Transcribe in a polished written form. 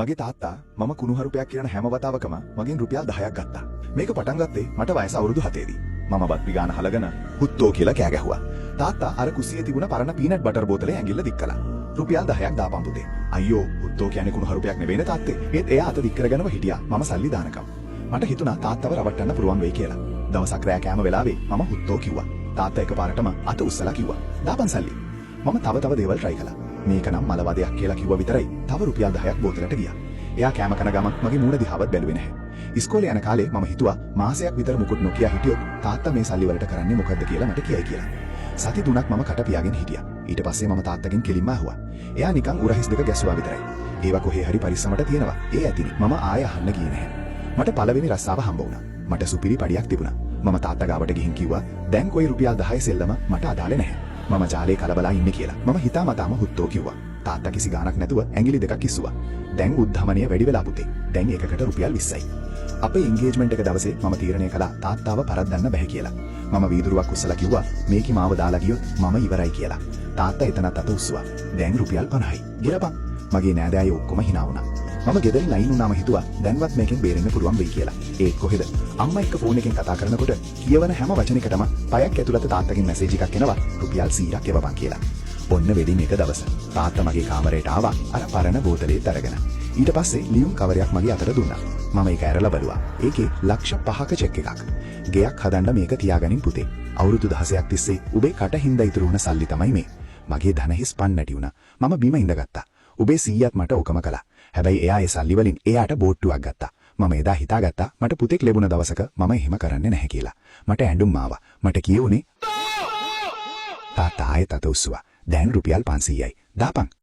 මගේ තාත්තා මම කුණුහරුපයක් කියන හැම වතාවකම මගෙන් රුපියල් 10ක් ගත්තා. මේක පටන් ගත්තේ මට වයස අවුරුදු 7 දී. මම බත්පි ගාන හලගෙන හුත්තෝ කියලා කෑ ගැහුවා. තාත්තා අර කුස්සියේ තිබුණ පරණ පීනට් බටර් බෝතලේ ඇඟිල්ල දික් කළා. රුපියල් 10ක් දාපන් පුතේ. අයියෝ හුත්තෝ කියන්නේ කුණුහරුපයක් නෙවෙයිනේ තාත්තේ. ඒත් එයා අත දික් කරගෙනව හිටියා. මම සල්ලි දානකම්. මට හිතුණා තාත්තව රවට්ටන්න පුළුවන් වෙයි කියලා. දවසක් රෑ කෑම වෙලාවේ මම හුත්තෝ කිව්වා. තාත්තා එකපාරටම අත උස්සලා කිව්වා. දාපන් සල්ලි. මම තව දේවල් try කළා. මේක නම් මලවදයක් කියලා කිව්වා විතරයි. තව රුපියල් 10ක් බෝතලට ගියා. එයා කෑම කන ගමන් මගේ මූණ දිහාවත් බැලුවේ නැහැ. ඉස්කෝලේ යන කාලේ මම හිතුවා මාසයක් විතර මුකුත් නොකිය හිටියොත් තාත්තා මේ සල්ලි වලට කරන්නේ මොකද්ද කියලා මට කියයි කියලා. සති 3ක් මම කට පියාගෙන හිටියා. ඊට පස්සේ මම තාත්තගෙන් කෙලින්ම අහුවා. එයා නිකන් උරහිස් දෙක ගැස්සුවා විතරයි. ඒවා කොහේ හරි පරිස්සමට තියෙනවා. ඒ ඇතිනි. මම ආයෙ අහන්න ගියේ නැහැ. මට පළවෙනි රස්සාව හම්බ වුණා. මට සුපිරි පඩියක් තිබුණා. මම තාත්තා ගාවට ගිහින් කිව්වා දැන් කොයි රුපියල් 10 සෙල්ලම මට අදාළ නැහැ. මම ජාලේ කලබලා ඉන්නේ කියලා. මම හිතාමතාම හුත්තෝ කිව්වා. තාත්තා කිසි ගාණක් නැතුව ඇඟිලි දෙකක් කිස්සුවා. දැන් උද්ධමනිය වැඩි වෙලා පුතේ. දැන් එකකට රුපියල් 20යි. අපේ එන්ගේජ්මන්ට් එක දවසේ මම තීරණය කළා තාත්තාව පරද්දන්න බැහැ කියලා. මම වීදුරුවක් උස්සලා කිව්වා මේකේ මාව දාලා ගියොත් මම ඉවරයි කියලා. තාත්තා එතනත් අත උස්සුවා. දැන් රුපියල් 50යි. ගිරපන්. මගේ නෑදෑයෝ ඔක්කොම hina වුණා. මම ගෙදරින් අයින් වුණාම හිතුවා දැන්වත් මේකෙන් බේරෙන්න පුළුවන් වෙයි කියලා. ඒත් කොහෙද? අම්මා එක්ක ෆෝන් එකෙන් කතා කරනකොට කියවන හැම වචනයකටම පයක් ඇතුළත තාත්තගෙන් මැසේජ් එකක් එනවා රුපියල් 100ක් එවපන් කියලා. ඔන්න වෙඩින් එක දවස තාත්තා මගේ කාමරයට ආවා අර පරණ බෝතලෙත් අරගෙන. ඊට පස්සේ ලියුම් කවරයක් මගේ අතට දුන්නා. මම ඒක ඇරලා බැලුවා. ඒකේ ලක්ෂ 5ක චෙක් එකක්. ගෙයක් හදන්න මේක තියාගනින් පුතේ. අවුරුදු 16ක් තිස්සේ උඹේ කට හින්දා ඉතුරු වුණ සල්ලි තමයි මේ. මගේ ධන හිස් පන් නැටි වුණා. මම බිම ඉඳගත්තා. උඹේ 100ත් මට ඔකම කළා. හැබැයි එයා ඒ සල්ලි වලින් එයාට බෝට්ටුවක් ගත්තා. මම එදා හිතාගත්තා මට පුතෙක් ලැබුණ දවසක මම එහෙම කරන්නේ නැහැ කියලා. මට ඇඬුම් ආවා. මට කියුනේ තාත්තා ආයෙත් අත උස්සුවා. දැන් රුපියල් 500යි. දාපන්.